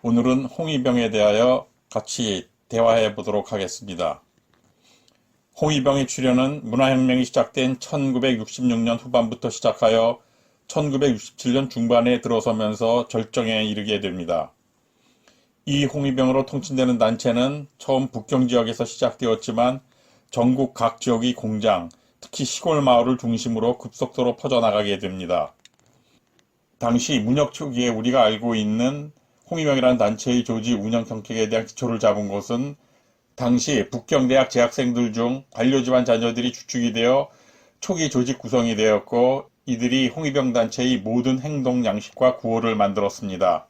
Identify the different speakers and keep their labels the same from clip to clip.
Speaker 1: 오늘은 홍위병에 대하여 같이 대화해 보도록 하겠습니다. 홍위병의 출현은 문화혁명이 시작된 1966년 후반부터 시작하여 1967년 중반에 들어서면서 절정에 이르게 됩니다. 이 홍위병으로 통칭되는 단체는 처음 북경 지역에서 시작되었지만 전국 각 지역의 공장, 특히 시골 마을을 중심으로 급속도로 퍼져나가게 됩니다. 당시 문혁 초기에 우리가 알고 있는 홍위병이라는 단체의 조직 운영 경책에 대한 기초를 잡은 것은 당시 북경대학 재학생들 중 관료집안 자녀들이 주축이 되어 초기 조직 구성이 되었고, 이들이 홍위병 단체의 모든 행동 양식과 구호를 만들었습니다.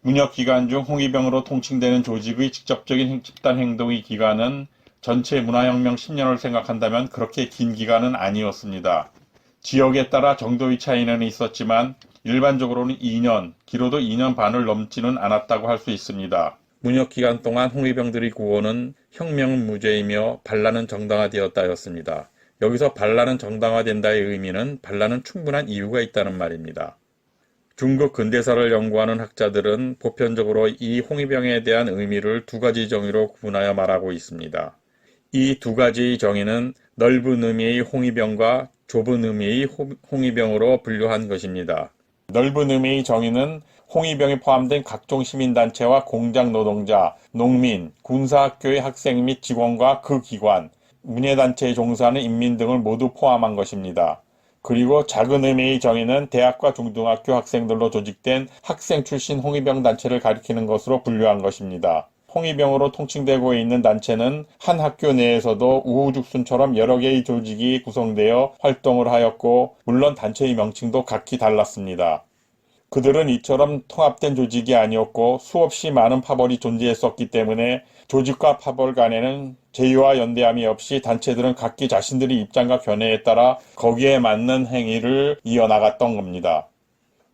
Speaker 1: 문혁 기간 중 홍위병으로 통칭되는 조직의 직접적인 집단 행동의 기간은 전체 문화혁명 10년을 생각한다면 그렇게 긴 기간은 아니었습니다. 지역에 따라 정도의 차이는 있었지만 일반적으로는 2년, 길어도 2년 반을 넘지는 않았다고 할 수 있습니다. 문혁 기간 동안 홍위병들의 구호는 혁명은 무죄이며 반란은 정당화되었다였습니다. 여기서 반란은 정당화된다의 의미는 반란은 충분한 이유가 있다는 말입니다. 중국 근대사를 연구하는 학자들은 보편적으로 이 홍위병에 대한 의미를 두 가지 정의로 구분하여 말하고 있습니다. 이 두 가지의 정의는 넓은 의미의 홍위병과 좁은 의미의 홍위병으로 분류한 것입니다. 넓은 의미의 정의는 홍위병에 포함된 각종 시민단체와 공장 노동자, 농민, 군사학교의 학생 및 직원과 그 기관, 문예단체에 종사하는 인민 등을 모두 포함한 것입니다. 그리고 작은 의미의 정의는 대학과 중등학교 학생들로 조직된 학생 출신 홍위병 단체를 가리키는 것으로 분류한 것입니다. 홍위병으로 통칭되고 있는 단체는 한 학교 내에서도 우후죽순처럼 여러 개의 조직이 구성되어 활동을 하였고, 물론 단체의 명칭도 각기 달랐습니다. 그들은 이처럼 통합된 조직이 아니었고 수없이 많은 파벌이 존재했었기 때문에 조직과 파벌 간에는 제휴와 연대함이 없이 단체들은 각기 자신들의 입장과 견해에 따라 거기에 맞는 행위를 이어나갔던 겁니다.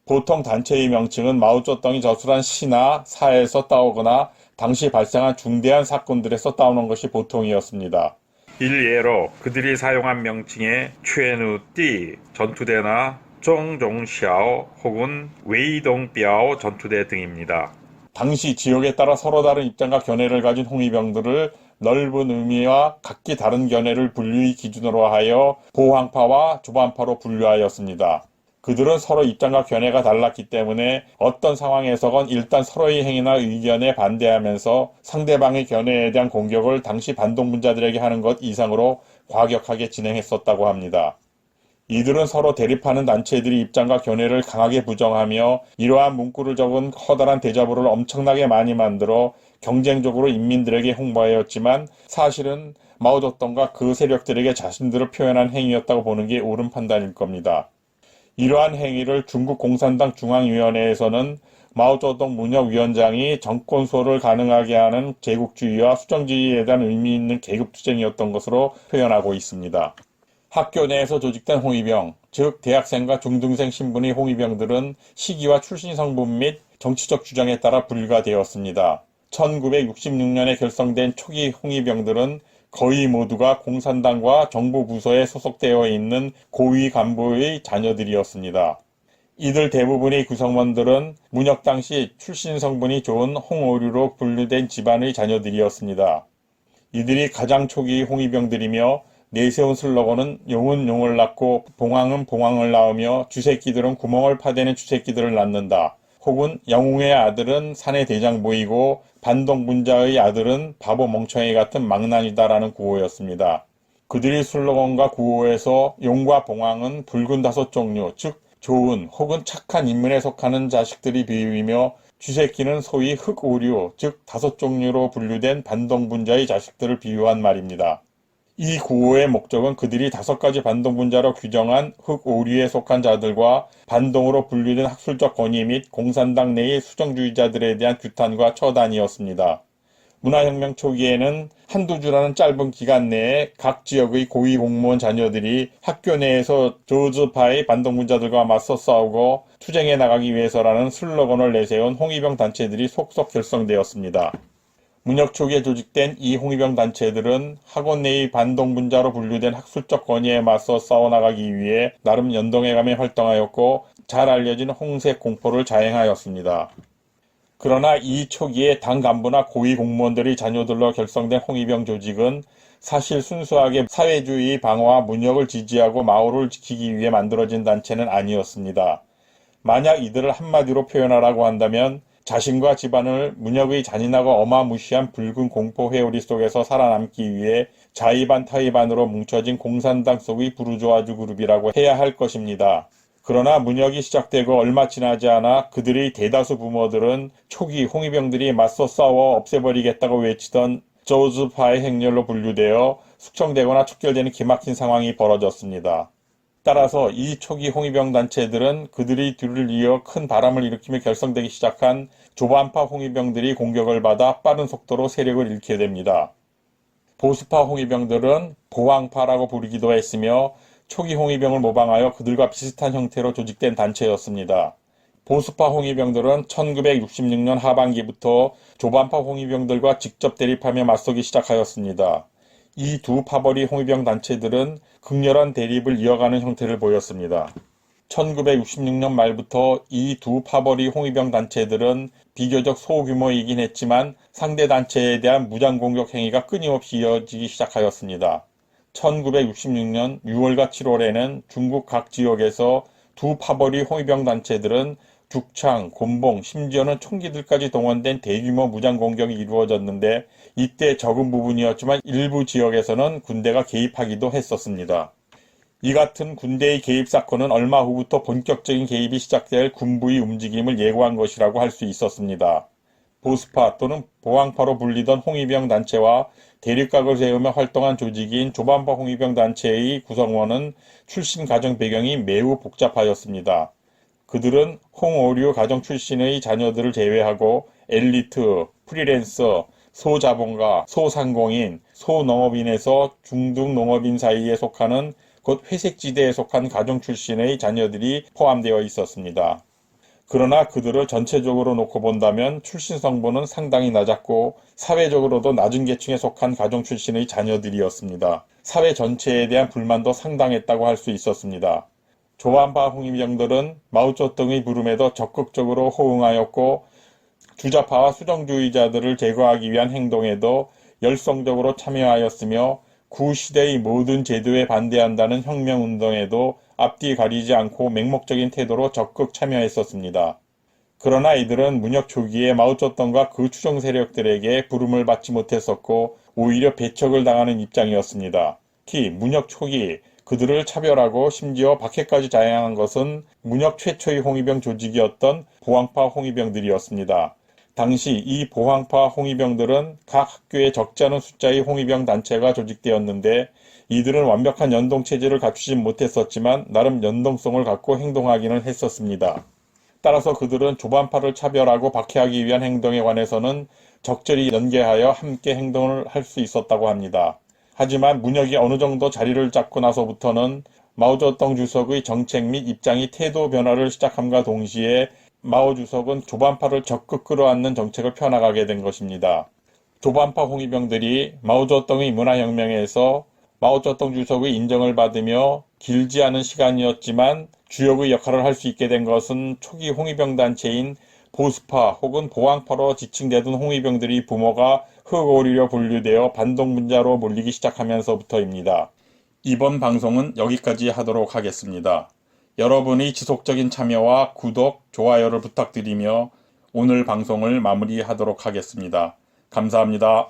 Speaker 1: 보통 단체의 명칭은 마오쩌둥이 저술한 시나 사에서 따오거나 당시 발생한 중대한 사건들에서 따오는 것이 보통이었습니다. 일례로 그들이 사용한 명칭에 최누띠 전투대나 종종샤오 혹은 웨이동비아오 전투대 등입니다. 당시 지역에 따라 서로 다른 입장과 견해를 가진 홍위병들을 넓은 의미와 각기 다른 견해를 분류의 기준으로 하여 보황파와 조반파로 분류하였습니다. 그들은 서로 입장과 견해가 달랐기 때문에 어떤 상황에서건 일단 서로의 행위나 의견에 반대하면서 상대방의 견해에 대한 공격을 당시 반동분자들에게 하는 것 이상으로 과격하게 진행했었다고 합니다. 이들은 서로 대립하는 단체들의 입장과 견해를 강하게 부정하며 이러한 문구를 적은 커다란 대자보를 엄청나게 많이 만들어 경쟁적으로 인민들에게 홍보하였지만 사실은 마오쩌둥과 그 세력들에게 자신들을 표현한 행위였다고 보는 게 옳은 판단일 겁니다. 이러한 행위를 중국 공산당 중앙위원회에서는 마오쩌둥 문혁위원장이 정권 수호를 가능하게 하는 제국주의와 수정주의에 대한 의미 있는 계급투쟁이었던 것으로 표현하고 있습니다. 학교 내에서 조직된 홍위병, 즉 대학생과 중등생 신분의 홍위병들은 시기와 출신 성분 및 정치적 주장에 따라 분류가 되었습니다. 1966년에 결성된 초기 홍위병들은 거의 모두가 공산당과 정부 부서에 소속되어 있는 고위 간부의 자녀들이었습니다. 이들 대부분의 구성원들은 문혁 당시 출신 성분이 좋은 홍오류로 분류된 집안의 자녀들이었습니다. 이들이 가장 초기 홍위병들이며 내세운 슬로건은 용은 용을 낳고 봉황은 봉황을 낳으며 쥐새끼들은 구멍을 파대는 쥐새끼들을 낳는다. 혹은 영웅의 아들은 산의 대장보이고 반동분자의 아들은 바보 멍청이 같은 망나니다라는 구호였습니다. 그들의 슬로건과 구호에서 용과 봉황은 붉은 5종류, 즉 좋은 혹은 착한 인문에 속하는 자식들이 비유이며 쥐새끼는 소위 흑오류, 즉 5종류로 분류된 반동분자의 자식들을 비유한 말입니다. 이 구호의 목적은 그들이 5가지 반동분자로 규정한 흑오류에 속한 자들과 반동으로 분류된 학술적 권위 및 공산당 내의 수정주의자들에 대한 규탄과 처단이었습니다. 문화혁명 초기에는 한두 주라는 짧은 기간 내에 각 지역의 고위 공무원 자녀들이 학교 내에서 조즈파의 반동분자들과 맞서 싸우고 투쟁해 나가기 위해서라는 슬로건을 내세운 홍위병 단체들이 속속 결성되었습니다. 문혁 초기에 조직된 이 홍위병 단체들은 학원 내의 반동분자로 분류된 학술적 권위에 맞서 싸워나가기 위해 나름 연동해가며 활동하였고 잘 알려진 홍색 공포를 자행하였습니다. 그러나 이 초기에 당 간부나 고위 공무원들의 자녀들로 결성된 홍위병 조직은 사실 순수하게 사회주의 방어와 문혁을 지지하고 마오를 지키기 위해 만들어진 단체는 아니었습니다. 만약 이들을 한마디로 표현하라고 한다면 자신과 집안을 문혁의 잔인하고 어마무시한 붉은 공포 회오리 속에서 살아남기 위해 자의반 타의반으로 뭉쳐진 공산당 속의 부르주아주 그룹이라고 해야 할 것입니다. 그러나 문혁이 시작되고 얼마 지나지 않아 그들의 대다수 부모들은 초기 홍위병들이 맞서 싸워 없애버리겠다고 외치던 조즈파의 행렬로 분류되어 숙청되거나 척결되는 기막힌 상황이 벌어졌습니다. 따라서 이 초기 홍위병 단체들은 그들의 뒤를 이어 큰 바람을 일으키며 결성되기 시작한 조반파 홍위병들이 공격을 받아 빠른 속도로 세력을 잃게 됩니다. 보수파 홍위병들은 보왕파라고 부르기도 했으며 초기 홍위병을 모방하여 그들과 비슷한 형태로 조직된 단체였습니다. 보수파 홍위병들은 1966년 하반기부터 조반파 홍위병들과 직접 대립하며 맞서기 시작하였습니다. 이 두 파벌이 홍위병 단체들은 극렬한 대립을 이어가는 형태를 보였습니다. 1966년 말부터 이 두 파벌이 홍위병 단체들은 비교적 소규모이긴 했지만 상대 단체에 대한 무장공격 행위가 끊임없이 이어지기 시작하였습니다. 1966년 6월과 7월에는 중국 각 지역에서 두 파벌이 홍위병 단체들은 죽창, 곤봉, 심지어는 총기들까지 동원된 대규모 무장공격이 이루어졌는데 이때 적은 부분이었지만 일부 지역에서는 군대가 개입하기도 했었습니다. 이 같은 군대의 개입 사건은 얼마 후부터 본격적인 개입이 시작될 군부의 움직임을 예고한 것이라고 할 수 있었습니다. 보수파 또는 보왕파로 불리던 홍위병 단체와 대립각을 세우며 활동한 조직인 조반파 홍위병 단체의 구성원은 출신 가정 배경이 매우 복잡하였습니다. 그들은 홍오류 가정 출신의 자녀들을 제외하고 엘리트, 프리랜서, 소자본가, 소상공인, 소농업인에서 중등 농업인 사이에 속하는 곧 회색지대에 속한 가정 출신의 자녀들이 포함되어 있었습니다. 그러나 그들을 전체적으로 놓고 본다면 출신 성분은 상당히 낮았고 사회적으로도 낮은 계층에 속한 가정 출신의 자녀들이었습니다. 사회 전체에 대한 불만도 상당했다고 할 수 있었습니다. 조반파 홍위병들은 마오쩌둥의 부름에도 적극적으로 호응하였고 주자파와 수정주의자들을 제거하기 위한 행동에도 열성적으로 참여하였으며 구시대의 모든 제도에 반대한다는 혁명운동에도 앞뒤 가리지 않고 맹목적인 태도로 적극 참여했었습니다. 그러나 이들은 문혁 초기에 마오쩌둥과 그 추종 세력들에게 부름을 받지 못했었고 오히려 배척을 당하는 입장이었습니다. 특히 문혁 초기 그들을 차별하고 심지어 박해까지 자행한 것은 문혁 최초의 홍위병 조직이었던 보왕파 홍위병들이었습니다. 당시 이 보왕파 홍위병들은 각 학교에 적지 않은 숫자의 홍위병 단체가 조직되었는데 이들은 완벽한 연동체제를 갖추지 못했었지만 나름 연동성을 갖고 행동하기는 했었습니다. 따라서 그들은 조반파를 차별하고 박해하기 위한 행동에 관해서는 적절히 연계하여 함께 행동을 할 수 있었다고 합니다. 하지만 문혁이 어느 정도 자리를 잡고 나서부터는 마오쩌둥 주석의 정책 및 입장이 태도 변화를 시작함과 동시에 마오 주석은 조반파를 적극 끌어안는 정책을 펴나가게 된 것입니다. 조반파 홍위병들이 마오쩌둥의 문화혁명에서 마오쩌둥 주석의 인정을 받으며 길지 않은 시간이었지만 주역의 역할을 할 수 있게 된 것은 초기 홍위병 단체인 보수파 혹은 보왕파로 지칭되던 홍위병들이 부모가 흑오리로 분류되어 반동분자로 몰리기 시작하면서부터입니다. 이번 방송은 여기까지 하도록 하겠습니다. 여러분의 지속적인 참여와 구독, 좋아요를 부탁드리며 오늘 방송을 마무리하도록 하겠습니다. 감사합니다.